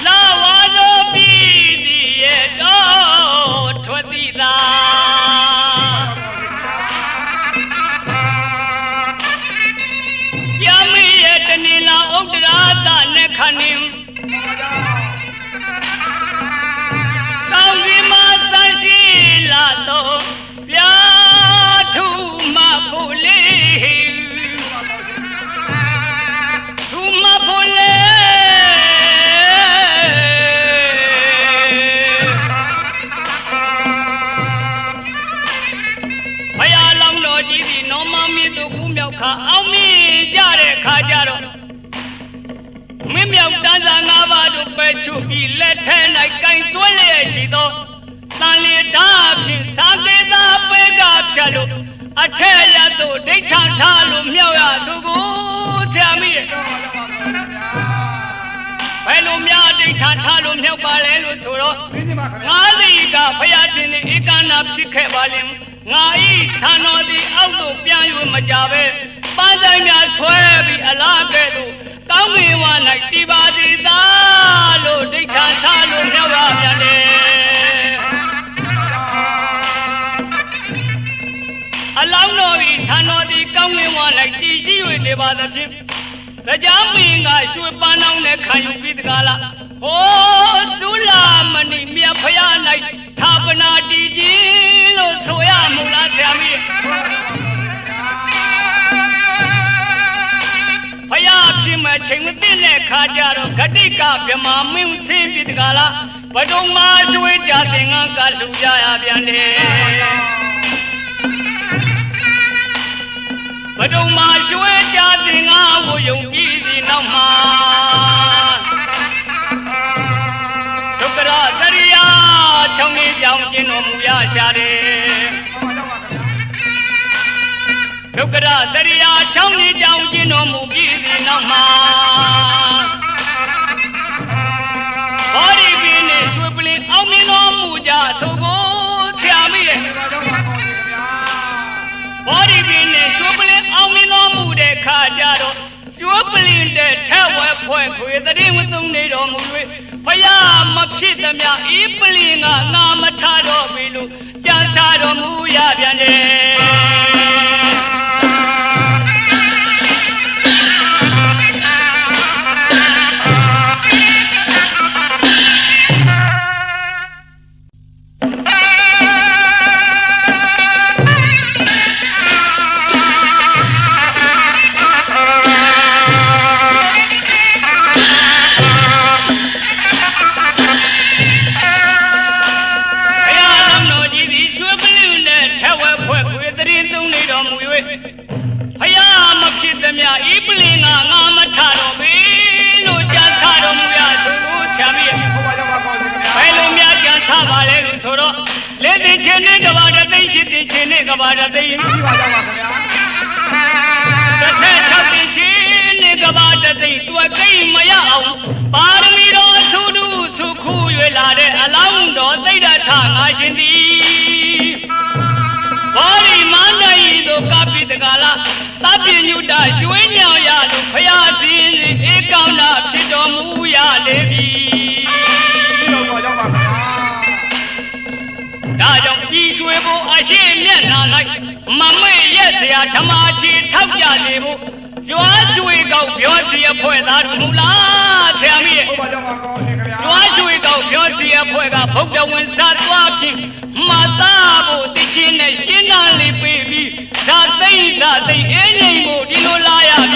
လာဝါသောပြည်ဒီရဲ့တော့ထွက်သည်သာယမေရဲ့တနေလာဥဒ္ဒရာသနဲ့ခဏင်းကောင်းဒီမှာဆန်းရှိလာတော့ဗျာထူမဖို့လေးထူမဖို့လေးဘုရားလောင်းတော်ကြီးဒီနောင်မမြင့်တို့ကူးမြောက်ခါအောင်မြင်ကြတဲ့ခါကြတော့မင်းမြောက်တန်းစာ၅ပါးတို့ပဲချုပ်ပြီးလက်ထဲ၌ကင်ဆွဲလျက်ရှိသောတန်လေဓာဖြင့်သာကေသာပဲကဖြတ်လို့အထက်ရသို့ဒိဋ္ဌာထားလို့မြောက်ရသူကိုချာမိရဲ့ဘယ်လိုများဒိဋ္ဌာထားလို့မြောက်ပါလဲလို့ဆိုတော့ငါးစီကဖယားရှင်ဧကနာဖြစ်ခဲ့ပါလိမ့်ငါဤဌာတော်သည်အောက်သို့ပြန်၍မကြပဲပန်းဆိုင်များဆွဲပြီးအလားကဲ့သို့ကောင်းကင်ဝါ၌တည်ပါသည်သာလို့ဒိဋ္ဌာထားလို့မြောက်ရပြန်တယ်အလောင်းတော်ဤဌာတော်သည်ကောင်းကင်ဝါ၌တည်ရှိ၍နေပါသဖြင့်တရားမင်းကရွှေပန်းအောင်နဲ့ခံယူပြီးတကားလားဟောသုလာမဏိမြတ်ဖယား၌သာပနာတည်ခြင်းလို့ဆိုရမလားဆရာမကြီးဖယားဖြစ်မဲ့ချိန်မသိတဲ့ခါကြတော့ဂတိကဗြဟ္မာမင်းဆင်းပြီးတကားလားဘဒုံမှာရွှေကြသင်္ကန်းကလူကြရပြန်တယ်ဘဒုံမှာရွှေကြသင်္ကန်းကိုယုံပြီးဒီနောက်မှာဒုက္ခရသရိယာချောင်းလေးကြောင့်ကျင်းတော်မူရရှာတယ်ဒုက္ခရသရိယာချောင်းလေးကြောင့်ကျင်းတော်မူပြီးဒီနောက်မှာဘောဓိပင်နဲ့ရွှေပလင်အောင်မြင်တော်မူကြသို့ကိုဆရာမရဲ့ဘောဓိပင်နဲ့ရွှေပလင်အောင်မြင်တော်မူတဲ့ခါကြတော့ရွှေပလင်တဲ့ထက်ဝဲဖွဲ့ခွေတရင်ဝသုံးနေတော်မူ၍ဘုရားမဖြစ်သမျှဤပလင်ကငါမထတော့ပြီလို့ကြံထားတော်မူရပြန်တယ်ကဘာတသိရင်ပြီးပါကြပါခင်ဗျာတစ်ထက်၆သိချင်းနဲ့ကဘာတသိတွက်ကိမရအောင်ပါရမီတော်သုဒုသုခု၍လာတဲ့အလောင်းတော်သိဒ္ဓထငါရှင်သည်ဘောရိမန္တယီတို့ကပိတကာလသဗ္ဗညုတရွှေညောင်ရလို့ဖရာရှင်ဧကောင်းနာဖြစ်တော်မူရလေပြီဒါကြောင့်ဤရွှေဘုံအရှိမျက်နှာ၌မမေ့ရက်စရာဓမ္မချီထောက်ကြနေဖို့ရွာရွှေကောက်ပြောစီအဖွဲ့သားတို့မူလားဆရာမကြီးရွာရွှေကောက်ပြောစီအဖွဲ့ကဗုဒ္ဓဝင်စားသွားဖြင့်မသားဖို့တချင်းနဲ့ရှင်းနာလေးပေးပြီးဒါသိအင်းငိမ့်ကိုဒီလိုလာရပြ